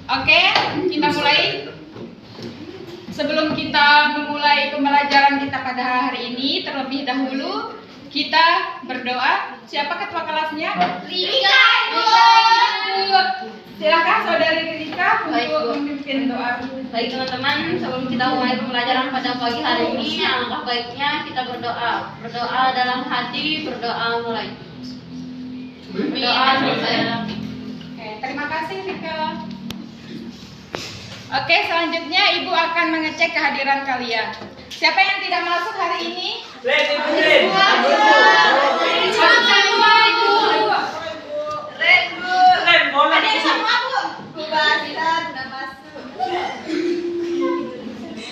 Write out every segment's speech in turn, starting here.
Oke, kita mulai. Sebelum kita memulai pembelajaran kita pada hari ini, terlebih dahulu kita berdoa. Siapa ketua kelasnya? Rika, Ibu. Silakan Saudari Rika untuk memimpin doa. Baik teman-teman, sebelum kita mulai pembelajaran pada pagi hari ini, alangkah baiknya kita berdoa. Berdoa dalam hati, berdoa mulai. Berdoa selesai. Oke, terima kasih Rika. Oke, selanjutnya Ibu akan mengecek kehadiran kalian. Siapa yang tidak masuk hari ini?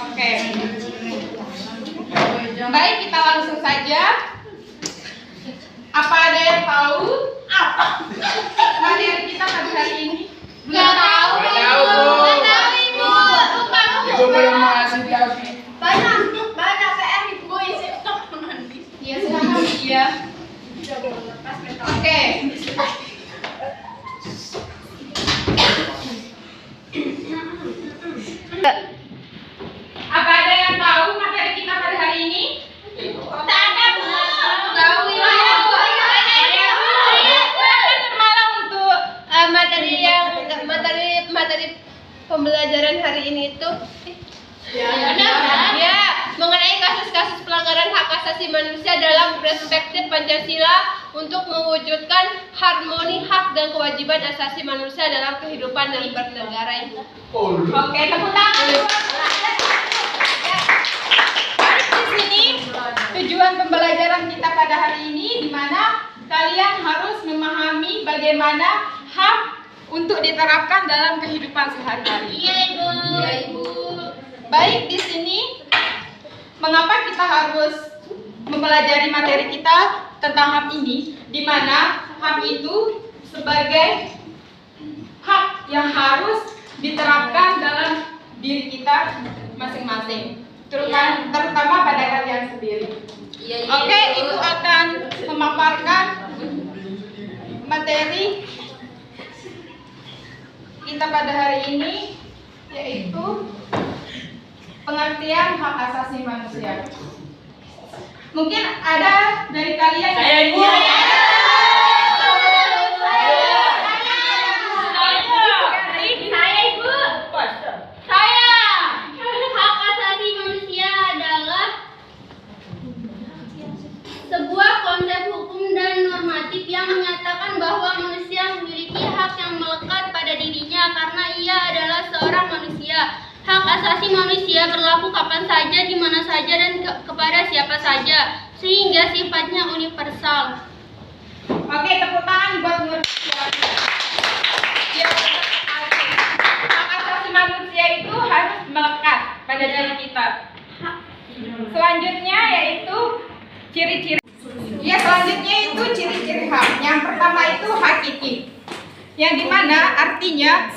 Oke. Baik, kita langsung saja. Apa ada yang tahu? Apa materi kita pada hari ini? Nggak tahu, Ibu. Lupa. Ibu belum ngasih tahu. Banyak PR Ibu isi nanti. Iya, silakan. Iya. Oke. Apa ada yang tahu materi kita pada hari ini? Tak ada, Bu. Tahu, Ibu. Malam untuk materi pembelajaran hari ini itu Benar. mengenai kasus-kasus pelanggaran hak asasi manusia dalam perspektif Pancasila untuk mewujudkan harmoni hak dan kewajiban asasi manusia dalam kehidupan dan bernegara ini. Oke, tepuk tangan. Baik, di sini tujuan pembelajaran kita pada hari ini, di mana kalian harus memahami bagaimana hak untuk diterapkan dalam kehidupan sehari-hari. Iya, Ibu. Ya, Ibu. Baik, di sini mengapa kita harus mempelajari materi kita tentang hak ini, di mana hak itu sebagai hak yang harus diterapkan dalam diri kita masing-masing, terutama pada kalian sendiri. Iya, Oke, Ibu akan memaparkan materi kita pada hari ini, yaitu pengertian hak asasi manusia. Mungkin ada dari kalian yang Saya, Ibu. Saya. Hak asasi manusia adalah sebuah konsep hukum dan normatif yang menyatakan bahwa manusia memiliki hak yang melekat pada dirinya karena ia adalah seorang manusia. Hak asasi manusia berlaku kapan saja, di mana saja, dan kepada siapa saja, sehingga sifatnya universal. Oke, tepuk tangan buat Nur. Ya, hak asasi manusia itu harus melekat pada diri kita. Selanjutnya yaitu ciri-ciri. Ya, selanjutnya itu ciri-ciri hak. Yang pertama itu hakiki, yang dimana artinya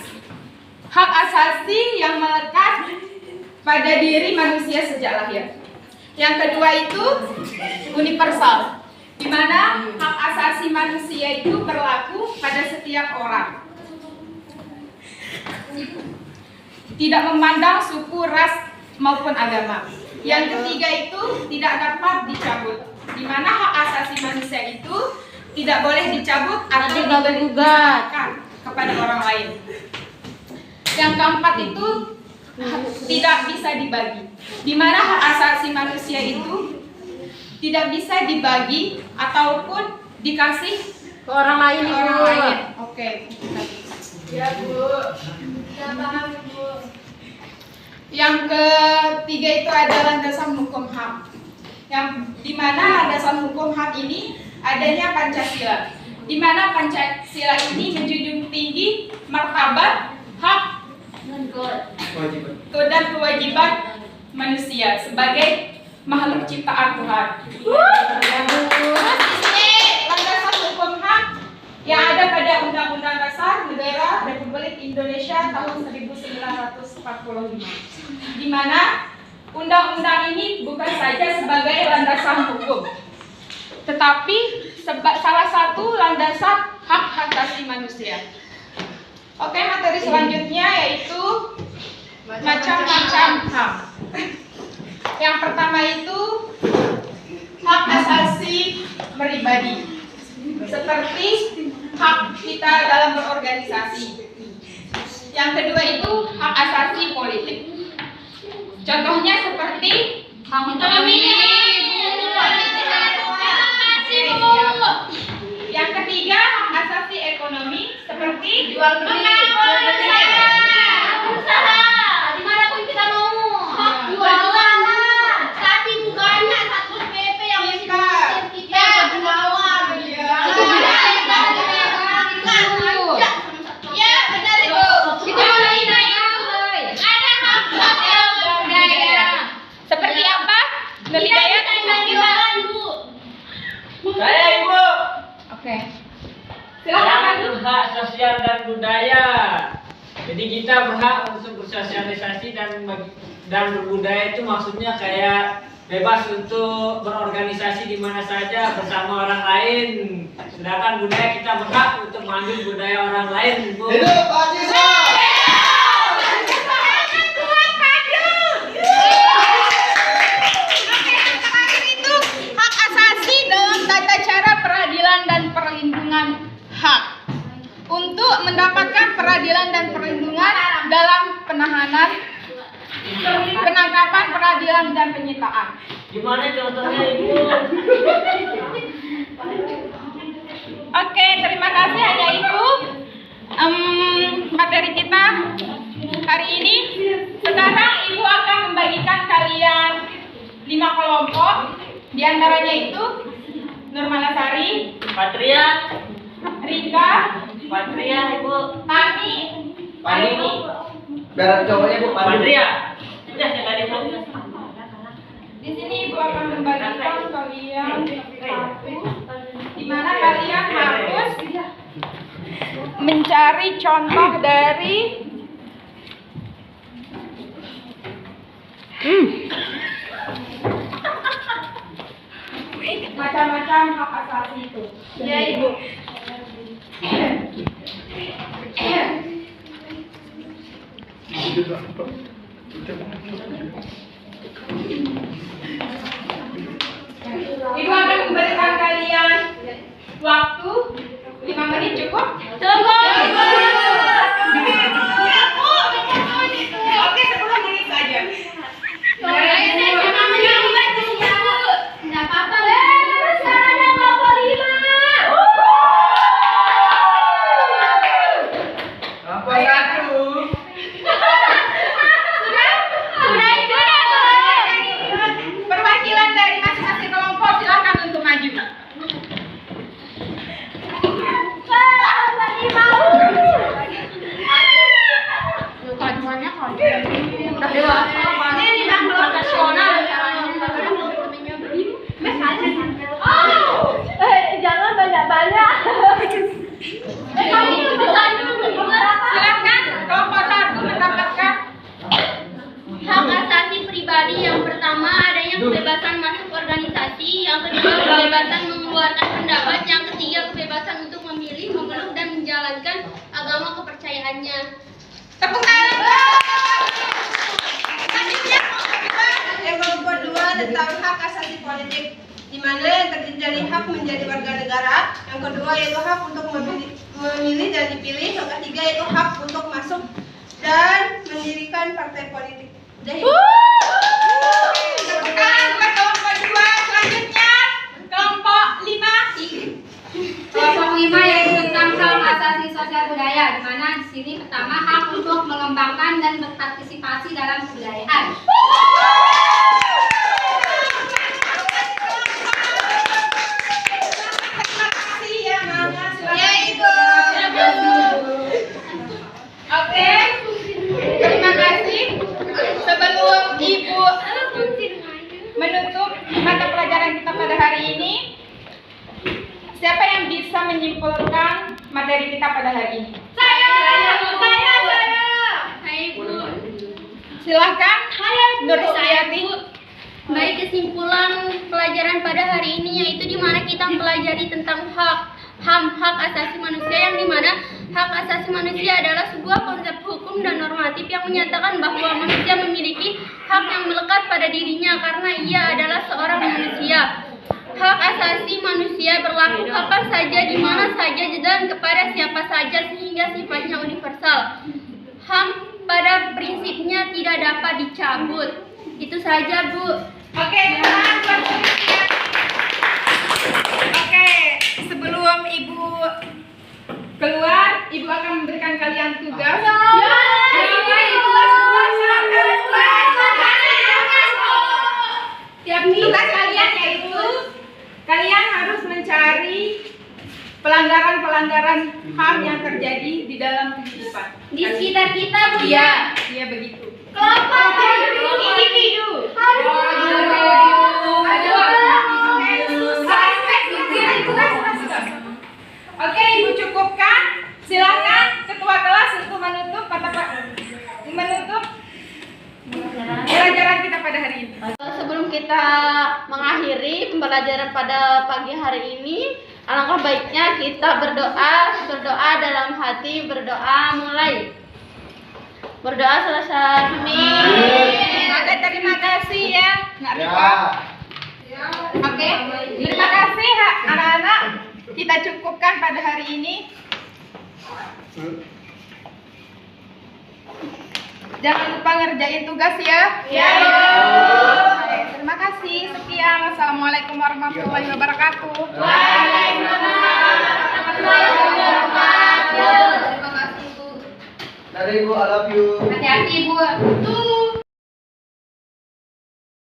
hak asasi yang melekat pada diri manusia sejak lahir. Yang kedua itu universal, di mana hak asasi manusia itu berlaku pada setiap orang, tidak memandang suku, ras maupun agama. Yang ketiga itu tidak dapat dicabut, di mana hak asasi manusia itu tidak boleh dicabut atau diberikan kepada orang lain. Yang keempat itu tidak bisa dibagi, di mana hak asasi manusia itu tidak bisa dibagi ataupun dikasih Ke orang lain, ke Ibu. orang lain. Oke. Ya, Bu. Sudah paham, Ibu. Yang ketiga itu ada landasan hukum hak, yang dimana landasan hukum hak ini adanya Pancasila, di mana Pancasila ini menjunjung tinggi martabat, hak, dan kewajiban manusia sebagai makhluk ciptaan Tuhan. Terus di sini landasan hukum hak yang ada pada Undang-Undang Dasar Negara Republik Indonesia tahun 1945, di mana undang-undang ini bukan saja sebagai landasan hukum, tetapi salah satu landasan hak asasi manusia. Oke, materi selanjutnya yaitu macam-macam HAM. Yang pertama itu hak asasi pribadi, seperti hak kita dalam berorganisasi. Yang kedua itu hak asasi politik. Contohnya seperti hak otonomi. Yang ketiga hak asasi ekonomi seperti jual beli, usaha dimanapun kita mau, hak jualan, tapi bukannya Satpol PP yang mesti kita jualan. Ya benar itu. Kita mulai ada hak sosial budaya. seperti apa? Nur Kita Hidayat? bisa jualan, Bu. Saya Ibu. Oke. Silakan. Yang hak sosial dan budaya. Jadi kita berhak untuk bersosialisasi dan berbudaya itu maksudnya kayak bebas untuk berorganisasi di mana saja bersama orang lain. Sedangkan budaya kita berhak untuk mengambil budaya orang lain, Bu. Hidup Pak Cisra. Itu hak asasi dalam tata cara peradilan dan perlindungan hak. Untuk mendapatkan peradilan dan perlindungan dalam penahanan, penangkapan, peradilan dan penyitaan. Gimana contohnya, Ibu? Oke, terima kasih hanya itu materi kita hari ini. Sekarang Ibu akan membagikan kalian 5 kelompok. Di antaranya itu Nurmanasari, Patria, Rika, Patria, Ibu. Tami, Aini. Biar cowoknya Bu Pandu. Patria. Udah, yang tadi Patria. Di sini Ibu akan membagikan kalian satu, di mana kalian harus mencari contoh dari macam-macam hak asasi itu. Ya, Ibu. Ibu akan memberikan kalian waktu 5 menit cukup? Oke, 10 menit saja. Nggak apa-apa, sarannya kelompok 5. Apa satu? Perwakilan dari masing-masing kelompok silakan untuk maju. Kajuannya kalau udah dewasa, ini yang profesional. Jangan banyak-banyak. Silakan kelompok 1 mendapatkan Hak asasi pribadi yang pertama adanya kebebasan masuk organisasi, yang kedua kebebasan mengeluarkan pendapat, yang ketiga kebebasan untuk memilih, memeluk dan menjalankan agama kepercayaannya. tepuk tangan. Selanjutnya Yang kelompok 2 tentang hak asasi politik, di mana yang terdiri dari hak menjadi warga negara, yang kedua yaitu hak untuk memilih dan dipilih, yang ketiga yaitu hak untuk masuk dan mendirikan partai politik. Udah, Ibu. tepuk tangan buat kelompok 2. Selanjutnya kelompok 5. Kelompok 5 yaitu tentang hak asasi sosial budaya, di mana di sini pertama hak untuk mengembangkan dan berpartisipasi dalam kebudayaan. Terima kasih ya Mama. Silakan. Ya, Ibu. Oke. Terima kasih. Sebelum Ibu menutup mata pelajaran kita pada hari ini, siapa yang bisa menyimpulkan materi kita pada hari ini? Saya, Ibu. Silahkan, Nur Istiati. Baik, kesimpulan pelajaran pada hari ini yaitu di mana kita mempelajari tentang hak asasi manusia, yang dimana Hak asasi manusia adalah sebuah konsep hukum dan normatif yang menyatakan bahwa manusia memiliki hak yang melekat pada dirinya karena ia adalah seorang manusia. Hak asasi manusia berlaku kapan saja, di mana saja, dan kepada siapa saja sehingga sifatnya universal. HAM pada prinsipnya tidak dapat dicabut. Itu saja, Bu. Oke, oke, sebelum Ibu keluar, Ibu akan memberikan kalian tugas. Tugas kalian yaitu kalian harus mencari pelanggaran-pelanggaran HAM yang terjadi di dalam kehidupan. Di sekitar kita, Bu. Iya, iya begitu. Kelompok Individu. Oke, Ibu cukupkan. Silakan Ketua kelas untuk menutup pelajaran kita pada hari ini. Sebelum kita mengakhiri pembelajaran pada pagi hari ini, alangkah baiknya kita berdoa dalam hati, berdoa mulai. Berdoa selesai. Amin. Oke, terima kasih ya, Nak Rika. Oke, terima kasih anak-anak. Kita cukupkan pada hari ini. Jangan lupa ngerjain tugas ya. Iya. Oke, terima kasih. Sekian. Wassalamualaikum warahmatullahi wabarakatuh. Waalaikumsalam warahmatullahi wabarakatuh. Terima kasih, Bu. Dari Ibu, I love you. Hati-hati, Bu. Tuh.